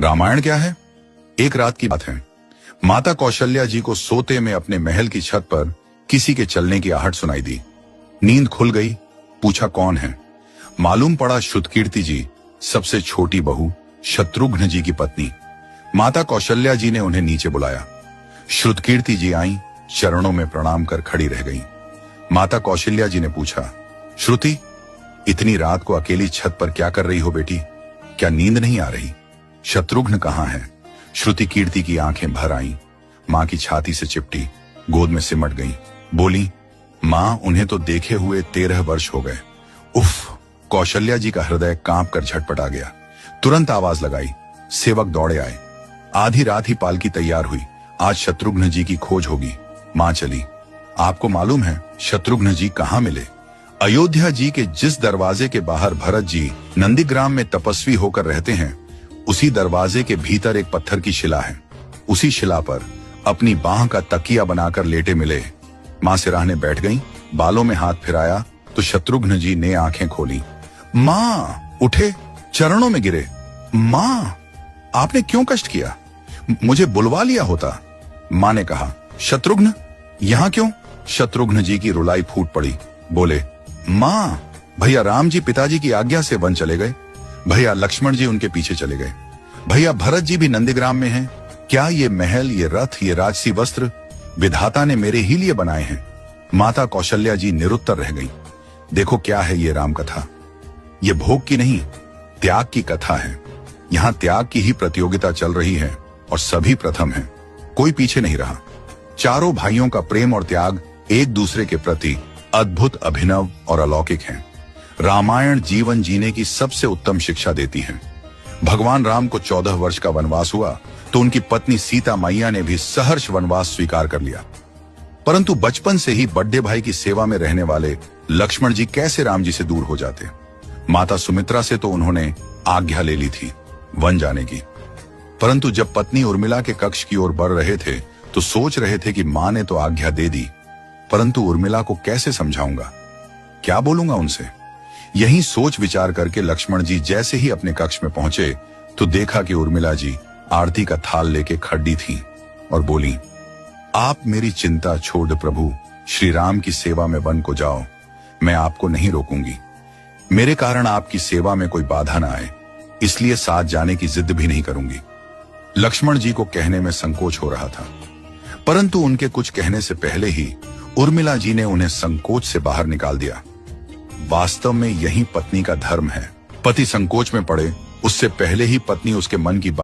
रामायण क्या है? एक रात की बात है। माता कौशल्या जी को सोते में अपने महल की छत पर किसी के चलने की आहट सुनाई दी। नींद खुल गई। पूछा कौन है? मालूम पड़ा श्रुतकीर्ति जी, सबसे छोटी बहू, शत्रुघ्न जी की पत्नी। माता कौशल्या जी ने उन्हें नीचे बुलाया। श्रुतकीर्ति जी आईं, चरणों में प्रणाम कर खड़ी रह गईं। माता कौशल्या जी ने पूछा, श्रुति, इतनी रात को अकेली छत पर क्या कर रही हो बेटी? क्या नींद नहीं आ रही? शत्रुघ्न कहाँ है? श्रुति कीर्ति की आंखें भर आईं, मां की छाती से चिपटी, गोद में सिमट गईं। बोली, मां, उन्हें तो देखे हुए 13 वर्ष हो गए। उफ! कौशल्या जी का हृदय कांप कर झटपटा गया। तुरंत आवाज लगाई। सेवक दौड़े आए। आधी रात ही पालकी तैयार हुई। आज शत्रुघ्न जी की खोज होगी। मां चली। आपको मालूम है शत्रुघ्न जी कहाँ मिले? अयोध्या जी के जिस दरवाजे के बाहर भरत जी नंदीग्राम में तपस्वी होकर रहते हैं, उसी दरवाजे के भीतर एक पत्थर की शिला है। उसी शिला पर अपनी बाह का तकिया बनाकर लेटे मिले। मां सिराहने बैठ गईं, बालों में हाथ फिराया तो शत्रुघ्न जी ने आंखें खोली। मां! उठे, चरणों में गिरे। मां, आपने क्यों कष्ट किया? मुझे बुलवा लिया होता। मां ने कहा, शत्रुघ्न यहां क्यों? शत्रुघ्न जी की रुलाई फूट पड़ी। बोले, मां, भैया राम जी पिताजी की आज्ञा से वन चले गए। भैया लक्ष्मण जी उनके पीछे चले गए। भैया भरत जी भी नंदीग्राम में हैं। क्या ये महल, ये रथ, ये राजसी वस्त्र विधाता ने मेरे ही लिए बनाए हैं? माता कौशल्या जी निरुत्तर रह गई। देखो क्या है ये राम कथा। ये भोग की नहीं, त्याग की कथा है। यहाँ त्याग की ही प्रतियोगिता चल रही है और सभी प्रथम हैं। कोई पीछे नहीं रहा। चारों भाइयों का प्रेम और त्याग एक दूसरे के प्रति अद्भुत, अभिनव और अलौकिक है। रामायण जीवन जीने की सबसे उत्तम शिक्षा देती है। भगवान राम को 14 वर्ष का वनवास हुआ तो उनकी पत्नी सीता मैया ने भी सहर्ष वनवास स्वीकार कर लिया। परंतु बचपन से ही बड़े भाई की सेवा में रहने वाले लक्ष्मण जी कैसे राम जी से दूर हो जाते? माता सुमित्रा से तो उन्होंने आज्ञा ले ली थी वन जाने की। परंतु जब पत्नी उर्मिला के कक्ष की ओर बढ़ रहे थे तो सोच रहे थे कि मां ने तो आज्ञा दे दी, परंतु उर्मिला को कैसे समझाऊंगा, क्या बोलूंगा उनसे? यही सोच विचार करके लक्ष्मण जी जैसे ही अपने कक्ष में पहुंचे तो देखा कि उर्मिला जी आरती का थाल लेके खड़ी थी और बोली, आप मेरी चिंता छोड़ प्रभु, श्री राम की सेवा में वन को जाओ। मैं आपको नहीं रोकूंगी। मेरे कारण आपकी सेवा में कोई बाधा ना आए, इसलिए साथ जाने की जिद भी नहीं करूंगी। लक्ष्मण जी को कहने में संकोच हो रहा था, परंतु उनके कुछ कहने से पहले ही उर्मिला जी ने उन्हें संकोच से बाहर निकाल दिया। वास्तव में यही पत्नी का धर्म है। पति संकोच में पड़े उससे पहले ही पत्नी उसके मन की